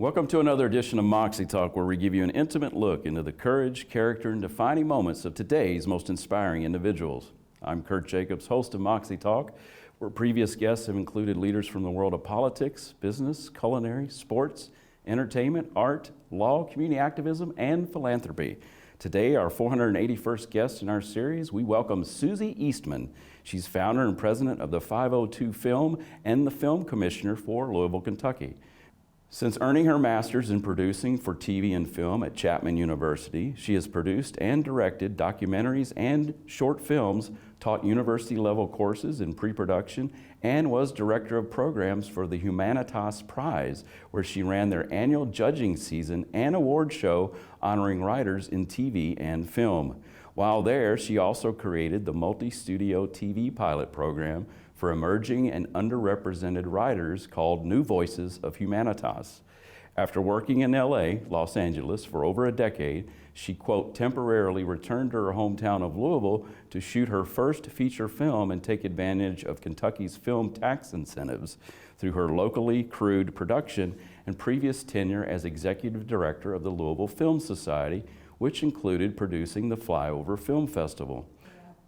Welcome to another edition of MoxieTalk, where we give you an intimate look into the courage, character, and defining moments of today's most inspiring individuals. I'm Kirt Jacobs, host of MoxieTalk, where previous guests have included leaders from the world of politics, business, culinary, sports, entertainment, art, law, community activism, and philanthropy. Today, our 481st guest in our series, we welcome Soozie Eastman. She's founder and president of the 502 Film and the Film Commissioner for Louisville, Kentucky. Since earning her master's in producing for TV and film at Chapman University, she has produced and directed documentaries and short films, taught university-level courses in pre-production, and was director of programs for the Humanitas Prize, where she ran their annual judging season and award show honoring writers in TV and film. While there, she also created the multi-studio TV pilot program for emerging and underrepresented writers called New Voices of Humanitas. After working in LA, Los Angeles, for over a decade, she, quote, temporarily returned to her hometown of Louisville to shoot her first feature film and take advantage of Kentucky's film tax incentives through her locally crewed production and previous tenure as executive director of the Louisville Film Society, which included producing the Flyover Film Festival.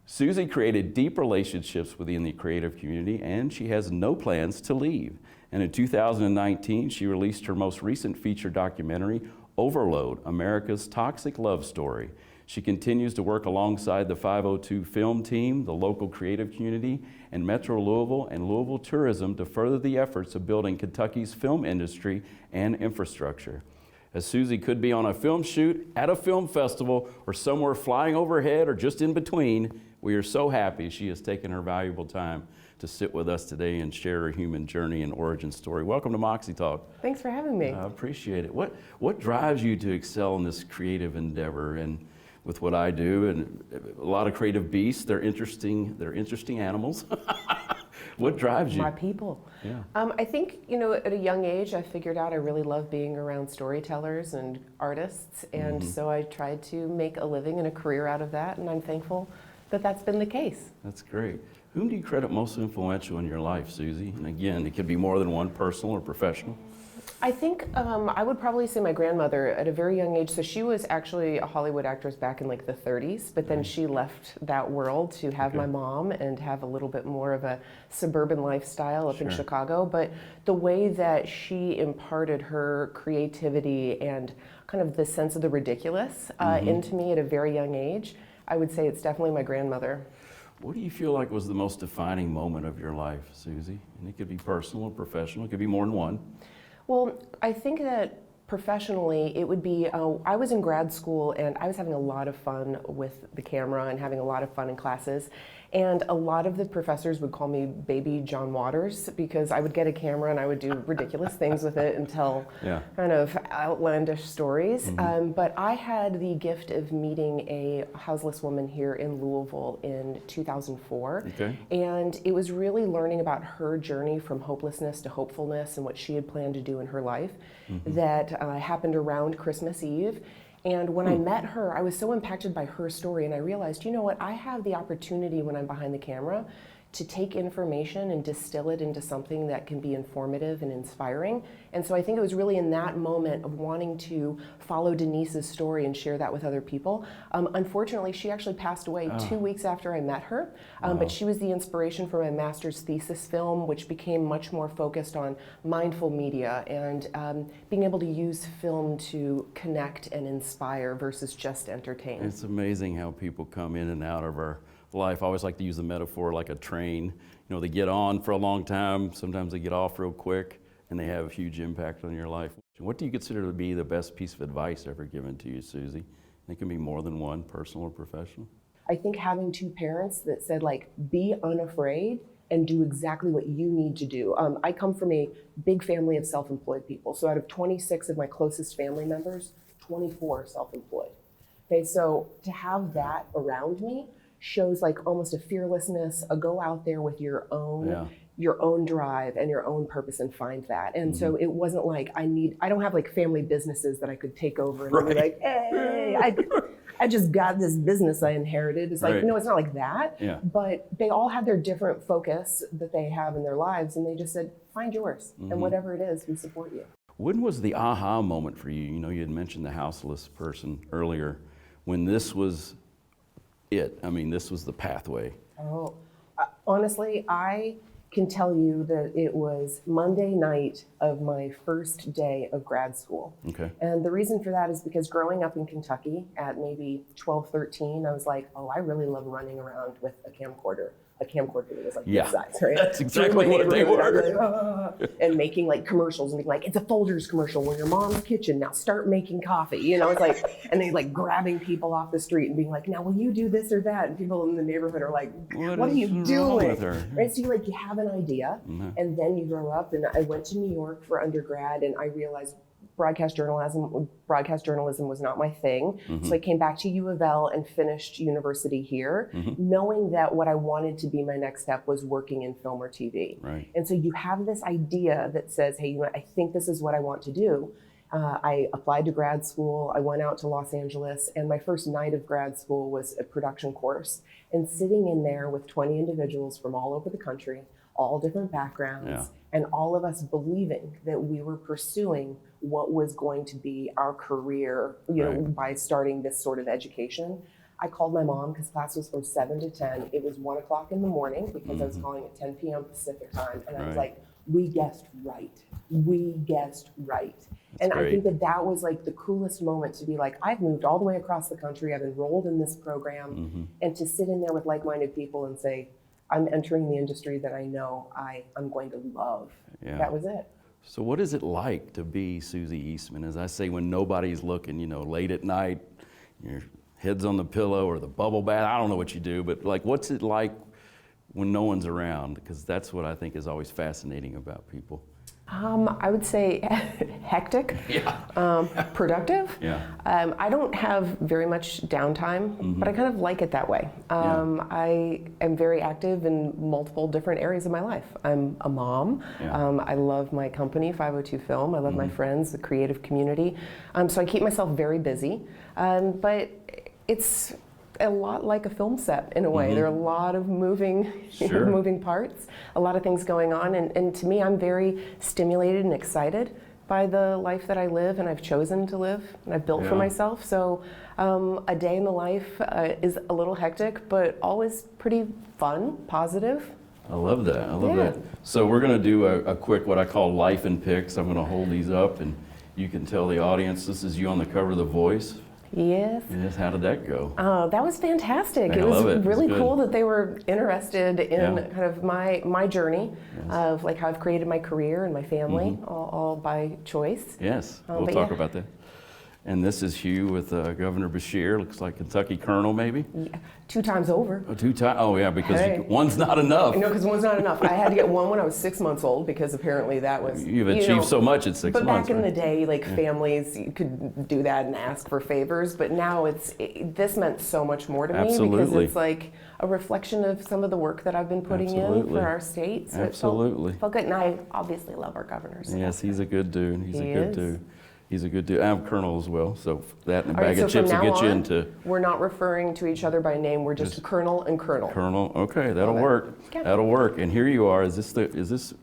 Susie created deep relationships within the creative community, and she has no plans to leave. And in 2019, she released her most recent feature documentary, Overload, America's Toxic Love Story. She continues to work alongside the 502 Film team, the local creative community, and Metro Louisville and Louisville Tourism to further the efforts of building Kentucky's film industry and infrastructure. As Susie could be on a film shoot, at a film festival, or somewhere flying overhead or just in between, we are so happy she has taken her valuable time to sit with us today and share her human journey and origin story. Welcome to MoxieTalk. Thanks for having me. I appreciate it. What drives you to excel in this creative endeavor? And with what I do, and a lot of creative beasts, they're interesting animals. What drives you? My people. Yeah. I think, at a young age, I figured out I really love being around storytellers and artists, and so I tried to make a living and a career out of that, and I'm thankful that that's been the case. That's great. Whom do you credit most influential in your life, Susie? And again, it could be more than one, personal or professional. I think I would probably say my grandmother at a very young age. So she was actually a Hollywood actress back in like the 30s, but then she left that world to have my mom and have a little bit more of a suburban lifestyle up in Chicago. But the way that she imparted her creativity and kind of the sense of the ridiculous into me at a very young age, I would say it's definitely my grandmother. What do you feel like was the most defining moment of your life, Susie? And it could be personal or professional, it could be more than one. Well, I think that professionally it would be, I was in grad school and I was having a lot of fun with the camera and having a lot of fun in classes. And a lot of the professors would call me baby John Waters because I would get a camera and I would do ridiculous things with it and tell kind of outlandish stories. But I had the gift of meeting a houseless woman here in Louisville in 2004. And it was really learning about her journey from hopelessness to hopefulness and what she had planned to do in her life that happened around Christmas Eve. And when I met her, I was so impacted by her story, and I realized, you know what, I have the opportunity when I'm behind the camera to take information and distill it into something that can be informative and inspiring. And so I think it was really in that moment of wanting to follow Denise's story and share that with other people. Unfortunately, she actually passed away 2 weeks after I met her, but she was the inspiration for my master's thesis film, which became much more focused on mindful media and being able to use film to connect and inspire versus just entertain. It's amazing how people come in and out of our life. I always like to use the metaphor like a train. They get on for a long time, sometimes they get off real quick, and they have a huge impact on your life. What do you consider to be the best piece of advice ever given to you, Susie? It can be more than one, personal or professional. I think having two parents that said, be unafraid and do exactly what you need to do. I come from a big family of self-employed people. So out of 26 of my closest family members, 24 are self-employed. Okay, so to have that around me shows almost a fearlessness, a go out there with your own drive and your own purpose and find that. And so it wasn't like I don't have family businesses that I could take over and be like, hey, I just got this business I inherited. It's no, it's not like that. But they all had their different focus that they have in their lives, and they just said, find yours. And whatever it is, we support you. When was the aha moment for you? You know, you had mentioned the houseless person earlier, when this was it. I mean, this was the pathway. Oh, honestly, I can tell you that it was Monday night of my first day of grad school. Okay. And the reason for that is because growing up in Kentucky at maybe 12, 13, I was like, oh, I really love running around with a camcorder. A camcorder that was like this size, right? That's exactly what they were. Like, and making like commercials and being like, it's a Folgers commercial. We're your mom's kitchen. Now start making coffee. You know, it's like, and they like grabbing people off the street and being like, now will you do this or that? And people in the neighborhood are like, what are you doing? With her? Right? So you have an idea, and then you grow up. And I went to New York for undergrad, and I realized broadcast journalism was not my thing. So I came back to U of L and finished university here, knowing that what I wanted to be my next step was working in film or TV. Right. And so you have this idea that says, hey, you know, I think this is what I want to do. I applied to grad school. I went out to Los Angeles, and my first night of grad school was a production course. And sitting in there with 20 individuals from all over the country, all different backgrounds, and all of us believing that we were pursuing what was going to be our career, you know, by starting this sort of education. I called my mom because class was from 7 to 10. It was 1 o'clock in the morning because I was calling at 10 p.m. Pacific time. And I was like, we guessed right. We guessed right. And I think that that was like the coolest moment to be like, I've moved all the way across the country. I've enrolled in this program. And to sit in there with like-minded people and say, I'm entering the industry that I know I'm going to love. That was it. So what is it like to be Soozie Eastman? As I say, when nobody's looking, you know, late at night, your head's on the pillow or the bubble bath, I don't know what you do, but like, what's it like when no one's around? Because that's what I think is always fascinating about people. I would say hectic, productive. I don't have very much downtime, but I kind of like it that way. I am very active in multiple different areas of my life. I'm a mom. I love my company, 502 Film. I love my friends, the creative community. So I keep myself very busy, but it's a lot like a film set in a way. There are a lot of moving parts, a lot of things going on, and to me, I'm very stimulated and excited by the life that I live and I've chosen to live and I've built for myself. So a day in the life is a little hectic, but always pretty fun, positive. I love that. I love that. So we're going to do a quick, what I call life and pics. I'm going to hold these up, and you can tell the audience this is you on the cover of The Voice. Yes. How did that go? Oh, that was fantastic. It was really cool that they were interested in kind of my journey of like how I've created my career and my family, all by choice. Yes, we'll talk about that. And this is Hugh with Governor Beshear. Looks like Kentucky Colonel, maybe? Yeah. 2 times over. Oh, 2 times? Oh, yeah, because one's not enough. No, because one's not enough. I had to get one when I was 6 months old because apparently that was... You've achieved so much at 6 months. But back in the day, like families you could do that and ask for favors. But now this meant so much more to me because it's like a reflection of some of the work that I've been putting in for our state. So it felt good. And I obviously love our governor. So yes, he's a good dude. He's a good dude. He's a good dude. I'm Colonel as well, so that and a bag of chips will get you into... We're not referring to each other by name. We're just Colonel and Colonel. Colonel, okay, that'll work. Okay. That'll work. And here you are. Is this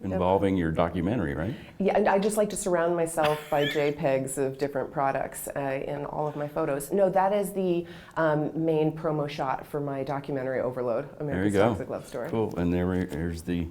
involving your documentary, right? Yeah, and I just like to surround myself by JPEGs of different products in all of my photos. No, that is the main promo shot for my documentary Overload, America's Toxic Love Story. Cool, and there's the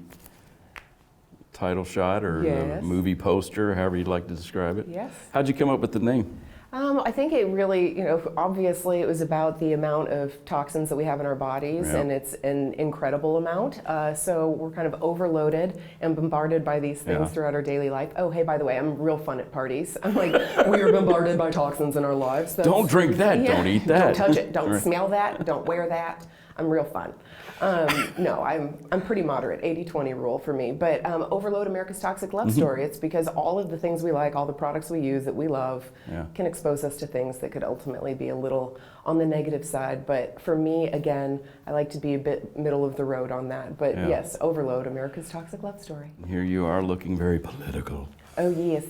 title shot or the movie poster, however you'd like to describe it. Yes. How'd you come up with the name? I think it really, obviously it was about the amount of toxins that we have in our bodies, and it's an incredible amount. So we're kind of overloaded and bombarded by these things throughout our daily life. Oh, hey, by the way, I'm real fun at parties. I'm like, we are bombarded by toxins in our lives. Don't drink that, don't eat that. Don't touch it, don't smell that, don't wear that. I'm real fun. No, I'm pretty moderate, 80-20 rule for me. But Overload, America's Toxic Love Story. It's because all of the things we like, all the products we use that we love can expose us to things that could ultimately be a little on the negative side. But for me, again, I like to be a bit middle of the road on that. But yes, Overload, America's Toxic Love Story. Here you are looking very political. Oh yes,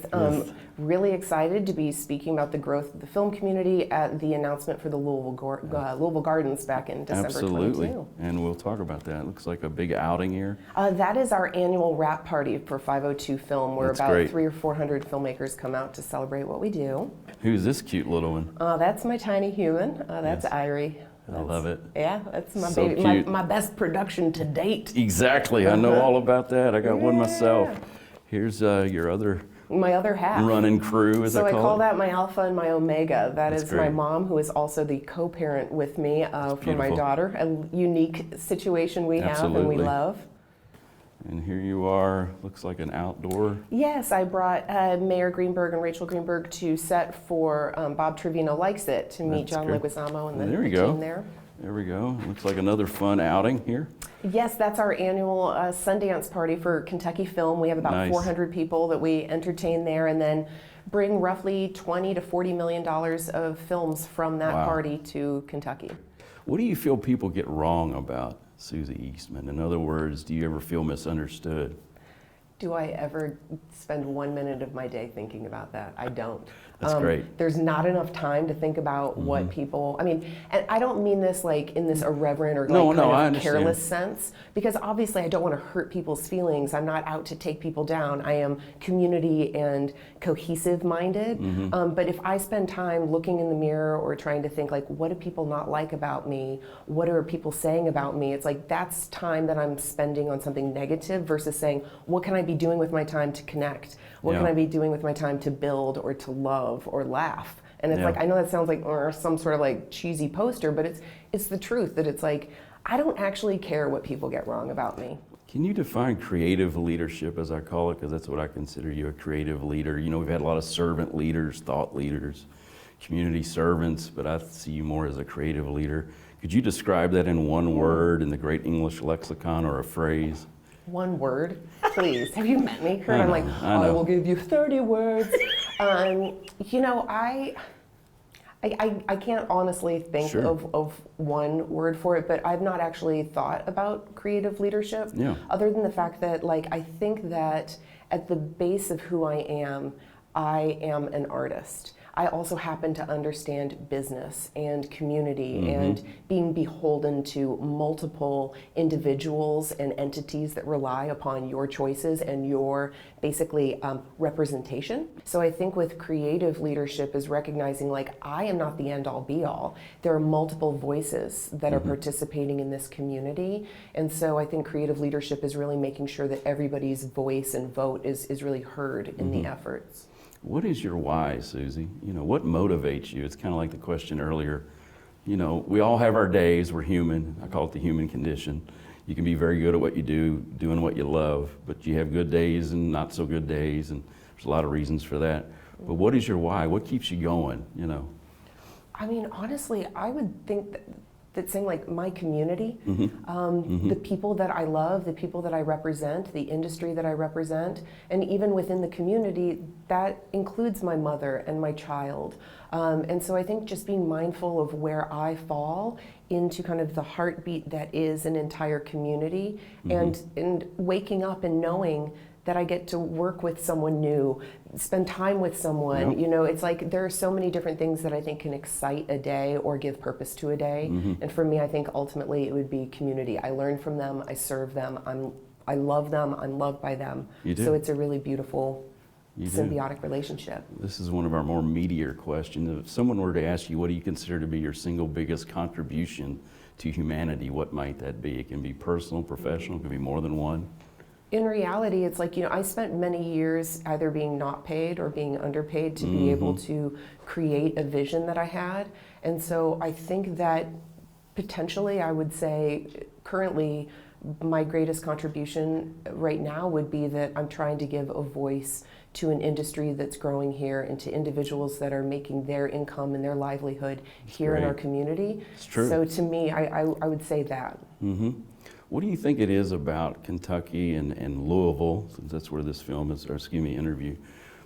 really excited to be speaking about the growth of the film community at the announcement for the Louisville Gardens back in December Absolutely. 22. And we'll talk about that. It looks like a big outing here. That is our annual wrap party for 502 Film, where That's about great. 300 or 400 filmmakers come out to celebrate what we do. Who's this cute little one? That's my tiny human. That's Yes. Irie. I love it. Yeah, that's my So baby, cute. my best production to date. Exactly. I know all about that. I got one myself. Yeah. Here's your other My other half. running crew, as So I I call it. that my alpha and my omega. That That's is my great. mom, who is also the co-parent with me for my beautiful. daughter. A unique situation we have and Absolutely. we love. And here you are. Looks like an outdoor. Yes, I brought Mayor Greenberg and Rachel Greenberg to set for Bob Trevino Likes It to meet That's John great. Leguizamo and the There we go. team there. There we go. Looks like another fun outing here. Yes, that's our annual Sundance party for Kentucky Film. We have about Nice. 400 people that we entertain there, and then bring roughly 20 to 40 million dollars of films from that Wow. party to Kentucky. What do you feel people get wrong about Soozie Eastman? In other words, do you ever feel misunderstood? Do I ever spend 1 minute of my day thinking about that? I don't. That's great. There's not enough time to think about what people, I mean, and I don't mean this like in this irreverent or like No, I kind of understand. careless sense, because obviously I don't want to hurt people's feelings. I'm not out to take people down. I am community and cohesive minded. But if I spend time looking in the mirror or trying to think like, what do people not like about me? What are people saying about me? It's like, that's time that I'm spending on something negative versus saying, what can I be doing with my time to connect? What can Yeah. I be doing with my time to build or to love or laugh? And it's Yeah. like, I know that sounds like or some sort of like cheesy poster, but it's the truth that it's like, I don't actually care what people get wrong about me. Can you define creative leadership, as I call it? Because that's what I consider you, a creative leader. You know, we've had a lot of servant leaders, thought leaders, community servants, but I see you more as a creative leader. Could you describe that in one word in the great English lexicon or a phrase? One word, please. Have you met me, Kurt? I I'm know, like, I know. I will give you 30 words. You know, I can't honestly think Sure. of one word for it, but I've not actually thought about creative leadership. Yeah. Other than the fact that, like, I think that at the base of who I am an artist. I also happen to understand business and community and being beholden to multiple individuals and entities that rely upon your choices and your basically representation. So I think with creative leadership is recognizing like I am not the end all be all. There are multiple voices that are participating in this community. And so I think creative leadership is really making sure that everybody's voice and vote is really heard in the efforts. What is your why, Susie? You know, what motivates you? It's kind of like the question earlier. You know, we all have our days. We're human. I call it the human condition. You can be very good at what you do, doing what you love, but you have good days and not so good days, and there's a lot of reasons for that. But what is your why? What keeps you going, you know? I mean, honestly, I would think that saying like my community, the people that I love, the people that I represent, the industry that I represent, and even within the community, that includes my mother and my child. And so I think just being mindful of where I fall into kind of the heartbeat that is an entire community, and waking up and knowing that I get to work with someone new, spend time with someone. Yep. You know, it's like there are so many different things that I think can excite a day or give purpose to a day. And for me, I think ultimately it would be community. I learn from them, I serve them, I love them, I'm loved by them. You do. So it's a really beautiful You do. symbiotic relationship. This is one of our more meatier questions. If someone were to ask you, what do you consider to be your single biggest contribution to humanity, what might that be? It can be personal, professional, it can be more than one. In reality, it's like, you know, I spent many years either being not paid or being underpaid to be able to create a vision that I had. And so I think that potentially I would say currently my greatest contribution right now would be that I'm trying to give a voice to an industry that's growing here and to individuals that are making their income and their livelihood here in great. our community. It's true. So to me, I would say that. What do you think it is about Kentucky and Louisville, since that's where this film is, or excuse me, interview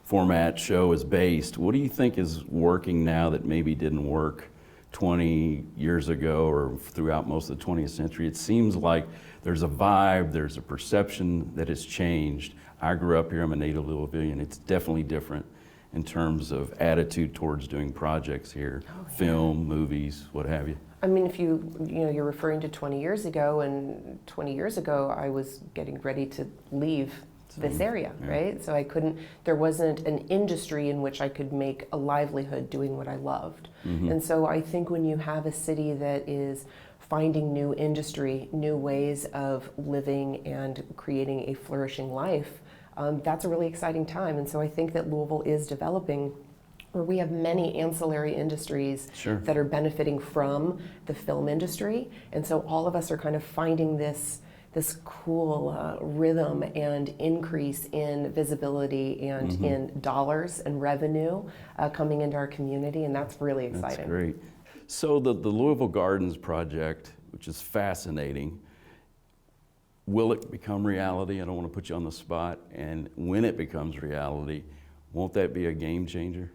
format show is based? What do you think is working now that maybe didn't work 20 years ago or throughout most of the 20th century? It seems like there's a vibe, there's a perception that has changed. I grew up here, I'm a native Louisvillian. It's definitely different in terms of attitude towards doing projects here, film, movies, what have you. I mean, if you're referring to 20 years ago, and 20 years ago, I was getting ready to leave this area, right? So there wasn't an industry in which I could make a livelihood doing what I loved. And so I think when you have a city that is finding new industry, new ways of living and creating a flourishing life, that's a really exciting time. And so I think that Louisville is developing where we have many ancillary industries that are benefiting from the film industry. And so all of us are kind of finding this cool rhythm and increase in visibility and in dollars and revenue coming into our community, and that's really exciting. That's great. So the Louisville Gardens project, which is fascinating, will it become reality? I don't want to put you on the spot. And when it becomes reality, won't that be a game changer?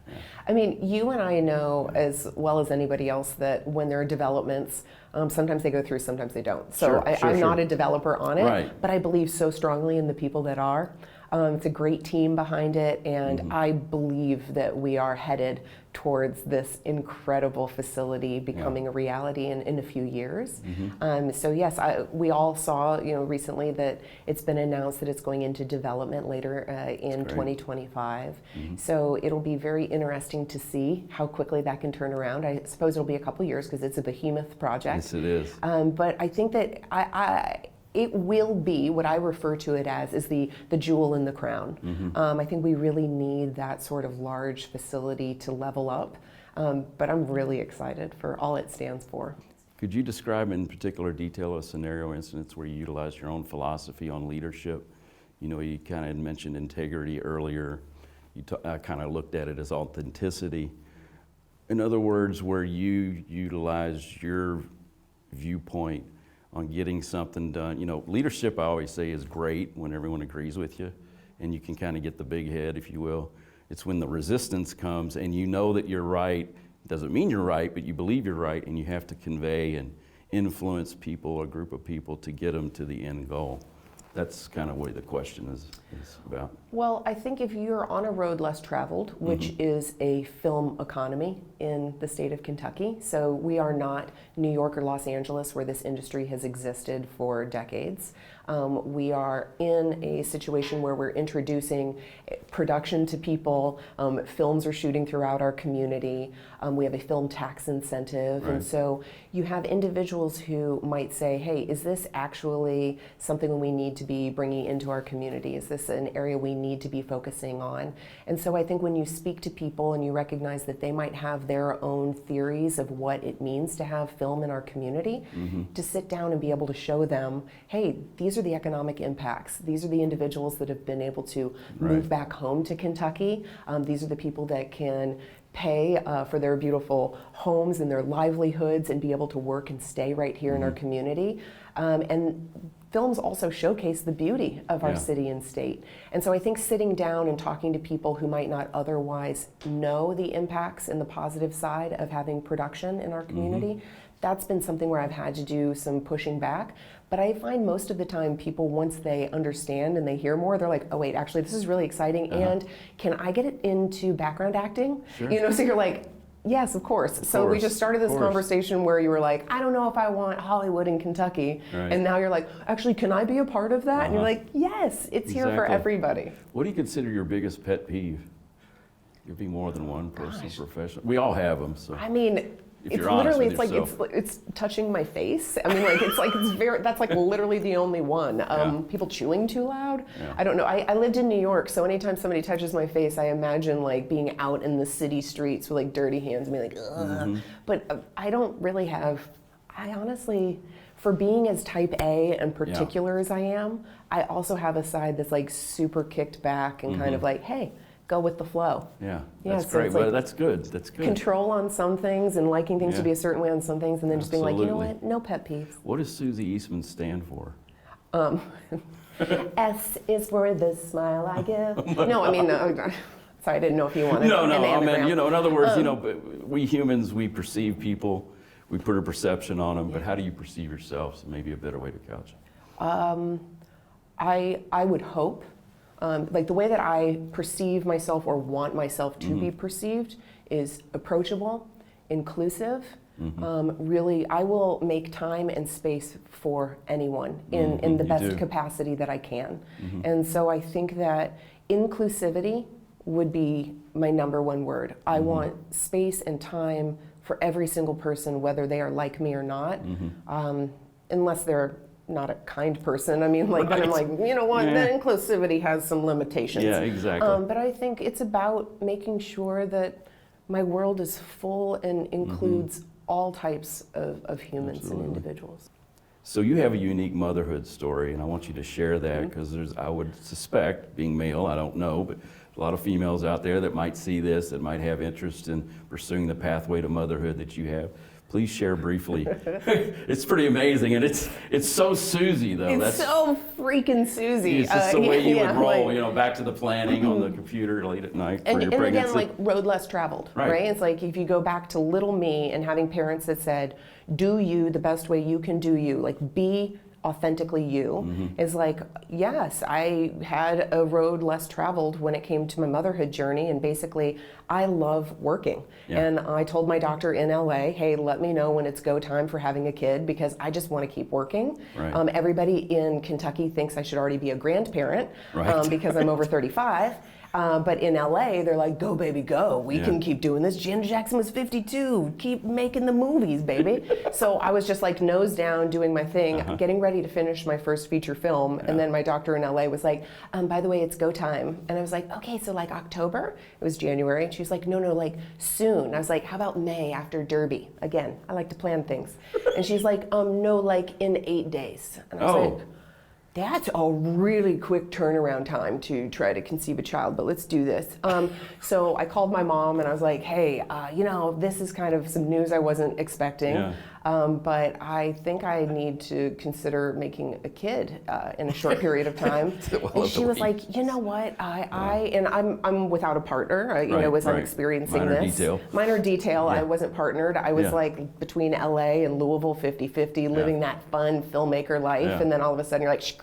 Yeah. I mean, you and I know as well as anybody else that when there are developments, sometimes they go through, sometimes they don't. So I'm not a developer on it, but I believe so strongly in the people that are. It's a great team behind it, and I believe that we are headed towards this incredible facility becoming a reality in a few years. So yes, we all saw recently that it's been announced that it's going into development later in 2025. So it'll be very interesting to see how quickly that can turn around. I suppose it'll be a couple years because it's a behemoth project. Yes, it is. But I think that it will be what I refer to it as is the jewel in the crown. I think we really need that sort of large facility to level up, but I'm really excited for all it stands for. Could you describe in particular detail a scenario instance where you utilized your own philosophy on leadership? You kind of mentioned integrity earlier. I kind of looked at it as authenticity. In other words, where you utilized your viewpoint on getting something done. Leadership, I always say, is great when everyone agrees with you and you can kind of get the big head, if you will. It's when the resistance comes and you know that you're right. It doesn't mean you're right, but you believe you're right, and you have to convey and influence people, a group of people, to get them to the end goal. That's kind of what the question is about. Well, I think if you're on a road less traveled, which is a film economy in the state of Kentucky, so we are not New York or Los Angeles where this industry has existed for decades. We are in a situation where we're introducing production to people. Films are shooting throughout our community. We have a film tax incentive. And so you have individuals who might say, hey, is this actually something we need to be bringing into our community? Is this an area we need to be focusing on? And so I think when you speak to people and you recognize that they might have their own theories of what it means to have film in our community, to sit down and be able to show them, hey, these are the economic impacts. These are the individuals that have been able to move back home to Kentucky. These are the people that can pay for their beautiful homes and their livelihoods and be able to work and stay right here in our community. And films also showcase the beauty of our city and state. And so I think sitting down and talking to people who might not otherwise know the impacts and the positive side of having production in our community, that's been something where I've had to do some pushing back. But I find most of the time people, once they understand and they hear more, they're like, oh wait, actually this is really exciting, and can I get it into background acting? So you're like, yes, of course. So we just started this conversation where you were like, I don't know if I want Hollywood in Kentucky. And now you're like, actually, can I be a part of that? And you're like, yes, it's here for everybody. What do you consider your biggest pet peeve? Could be more than one person, professional. We all have them. So I mean, it's literally, it's touching my face. I mean, that's like literally the only one. People chewing too loud. I don't know. I lived in New York, so anytime somebody touches my face, I imagine like being out in the city streets with like dirty hands and being like, ugh. But I don't really have, I honestly, for being as type A and particular as I am, I also have a side that's like super kicked back and kind of like, hey, go with the flow. That's great. Well, that's good. That's good. Control on some things and liking things to be a certain way on some things, and then just being like, you know what, no pet peeves. What does Soozie Eastman stand for? S is for the smile I give. No, I mean, sorry, I didn't know if you wanted. No, I mean, in other words, we humans, we perceive people, we put a perception on them, but how do you perceive yourself? So maybe a better way to couch it. I would hope Like the way that I perceive myself or want myself to be perceived is approachable, inclusive. Really, I will make time and space for anyone in the best capacity that I can. And so I think that inclusivity would be my number one word. I want space and time for every single person, whether they are like me or not, unless they're not a kind person. I mean, like, then I'm like, you know what, then inclusivity has some limitations. Yeah, exactly. But I think it's about making sure that my world is full and includes all types of humans and individuals. So you have a unique motherhood story, and I want you to share that because I would suspect, being male, I don't know, but a lot of females out there that might see this, that might have interest in pursuing the pathway to motherhood that you have. Please share briefly. It's pretty amazing, and it's so Susie though. It's so freaking Susie. It's just the way you would roll, you know, back to the planning on the computer late at night for your pregnancy. And again, like road less traveled, right? It's like if you go back to little me and having parents that said, do you the best way you can do you, like be authentically you, is like, yes, I had a road less traveled when it came to my motherhood journey, and basically I love working. And I told my doctor in LA, hey, let me know when it's go time for having a kid because I just want to keep working. Everybody in Kentucky thinks I should already be a grandparent because I'm over 35. But in LA, they're like, go baby, go. We can keep doing this. Janet Jackson was 52. Keep making the movies, baby. So I was just like nose down doing my thing, getting ready to finish my first feature film. And then my doctor in LA was like, by the way, it's go time. And I was like, okay, so like October? It was January. And she was like, no, like soon. I was like, how about May after Derby? Again, I like to plan things. And she's like, no, like in 8 days. And I was like, that's a really quick turnaround time to try to conceive a child, but let's do this. So I called my mom and I was like, hey, you know, this is kind of some news I wasn't expecting, but I think I need to consider making a kid in a short period of time. And she was like, you know what, I'm without a partner, you know, as I'm experiencing this. Minor detail, I wasn't partnered. I was like between LA and Louisville 50-50, living that fun filmmaker life, and then all of a sudden you're like,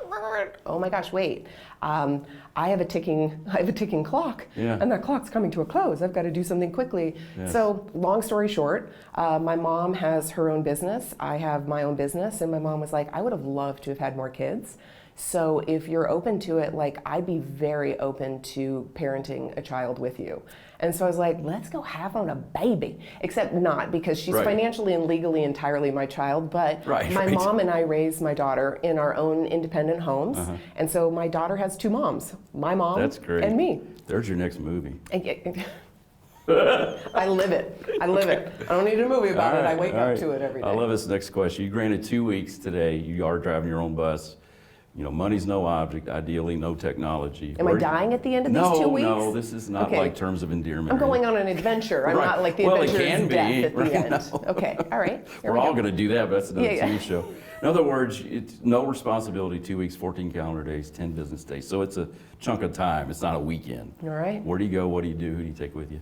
oh my gosh, wait. I have a ticking clock, and that clock's coming to a close. I've got to do something quickly. So long story short, my mom has her own business. I have my own business, and my mom was like, I would have loved to have had more kids. So if you're open to it, like I'd be very open to parenting a child with you. And so I was like, let's go have on a baby. Except not, because she's financially and legally entirely my child, but my mom and I raised my daughter in our own independent homes. And so my daughter has two moms, my mom and me. There's your next movie. I live it. I don't need a movie about it. I wake up to it every day. I love this next question. You granted 2 weeks today. You are driving your own bus. You know, money's no object, ideally no technology. Am I dying at the end of these 2 weeks? No, this is not like terms of endearment. I'm going on an adventure. I'm not like the adventure is death at the end. No. Okay, all right. We're all going to do that, but that's another TV show. In other words, it's no responsibility, 2 weeks, 14 calendar days, 10 business days. So it's a chunk of time. It's not a weekend. All right. Where do you go? What do you do? Who do you take with you?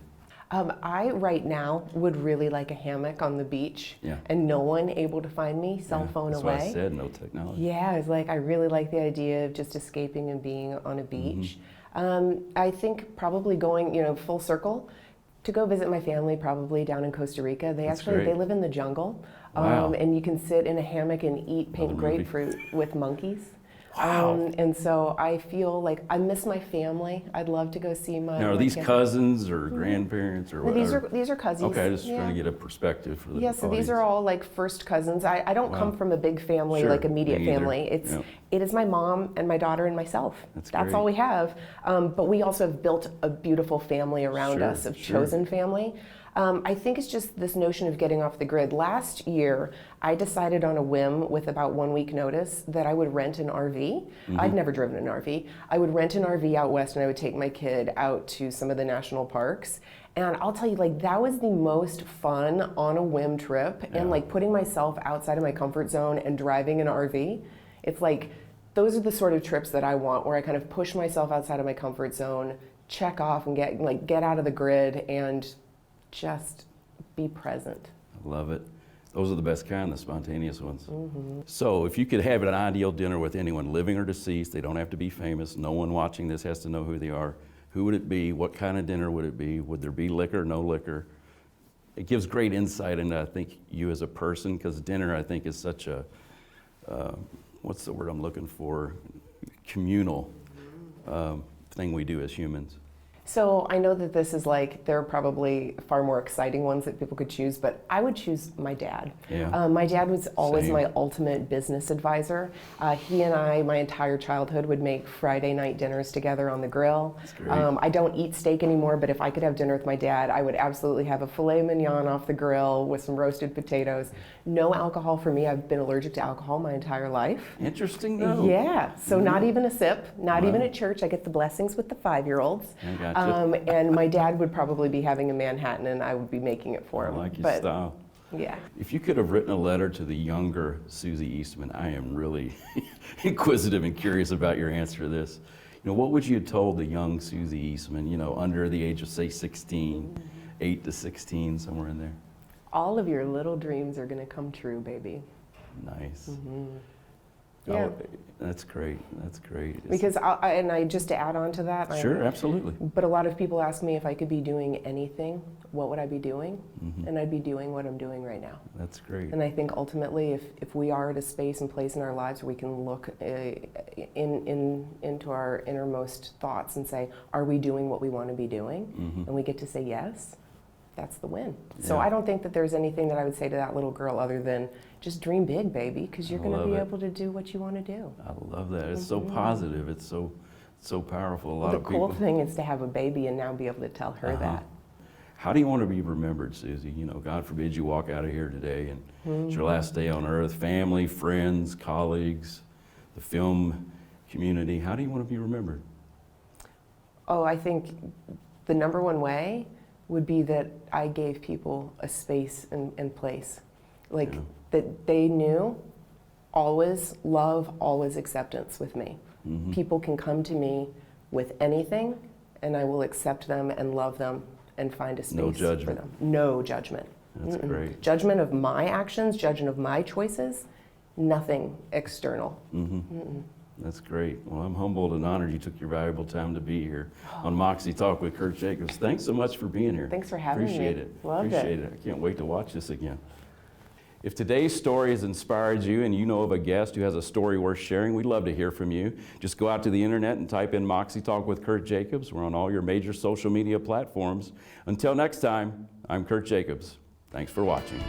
I, right now, would really like a hammock on the beach and no one able to find me, cell phone away. That's what I said, no technology. Yeah, it's like I really like the idea of just escaping and being on a beach. I think probably going, you know, full circle to go visit my family probably down in Costa Rica. They they live in the jungle. And you can sit in a hammock and eat pink grapefruit with monkeys. And so I feel like I miss my family. I'd love to go see my. Now, are these cousins or grandparents or whatever? These are cousins. Okay, just trying to get a perspective for the so these are all like first cousins. I don't come from a big family, like immediate family. It is my mom and my daughter and myself. That's all we have. But we also have built a beautiful family around us, of chosen family. I think it's just this notion of getting off the grid. Last year, I decided on a whim with about 1 week notice that I would rent an RV. I'd never driven an RV. I would rent an RV out west and I would take my kid out to some of the national parks. And I'll tell you, like, that was the most fun on a whim trip. And like putting myself outside of my comfort zone and driving an RV, it's like, those are the sort of trips that I want, where I kind of push myself outside of my comfort zone, check off and get out of the grid and just be present. I love it. Those are the best kind, the spontaneous ones. So if you could have an ideal dinner with anyone, living or deceased, they don't have to be famous, no one watching this has to know who they are, who would it be? What kind of dinner would it be? Would there be liquor, no liquor? It gives great insight into, I think, you as a person, because dinner, I think, is such a, what's the word I'm looking for? Communal thing we do as humans. So I know that this is like, there are probably far more exciting ones that people could choose, but I would choose my dad. Yeah. My dad was always Same. my ultimate business advisor. He and I, my entire childhood, would make Friday night dinners together on the grill. That's great. I don't eat steak anymore, but if I could have dinner with my dad, I would absolutely have a filet mignon off the grill with some roasted potatoes. No alcohol for me. I've been allergic to alcohol my entire life. Interesting, though. Yeah, so not even a sip, not Wow. even at church. I get the blessings with the 5-year-olds. I gotcha. And my dad would probably be having a Manhattan and I would be making it for I him. like your But style. yeah. If you could have written a letter to the younger Soozie Eastman, I am really inquisitive and curious about your answer to this. You know, what would you have told the young Soozie Eastman, you know, under the age of, say, 16, 8 to 16, somewhere in there? All of your little dreams are going to come true, baby. Nice. Yeah. Oh, that's great. That's great. It's- Because, I just to add on to that, Sure, absolutely. but a lot of people ask me if I could be doing anything, what would I be doing? And I'd be doing what I'm doing right now. That's great. And I think ultimately, if we are at a space and place in our lives where we can look into our innermost thoughts and say, are we doing what we want to be doing? And we get to say yes, that's the win. So Yeah. I don't think that there's anything that I would say to that little girl other than just dream big, baby, because you're I going to love be it. able to do what you want to do. I love that. It's so positive. It's so powerful. A lot The of people. cool thing is to have a baby and now be able to tell her that. How do you want to be remembered, Susie? You know, God forbid you walk out of here today and it's your last day on earth. Family, friends, colleagues, the film community. How do you want to be remembered? Oh, I think the number one way would be that I gave people a space and place. Like Yeah. that they knew always love, always acceptance with me. People can come to me with anything and I will accept them and love them and find a space No for judgment. them. No judgment. That's great. Judgment of my actions, judgment of my choices, nothing external. That's great. Well, I'm humbled and honored you took your valuable time to be here on MoxieTalk with Kirt Jacobs. Thanks so much for being here. Thanks for having me. Appreciate it. Loved Appreciate it. I can't wait to watch this again. If today's story has inspired you and you know of a guest who has a story worth sharing, we'd love to hear from you. Just go out to the internet and type in MoxieTalk with Kirt Jacobs. We're on all your major social media platforms. Until next time, I'm Kirt Jacobs. Thanks for watching.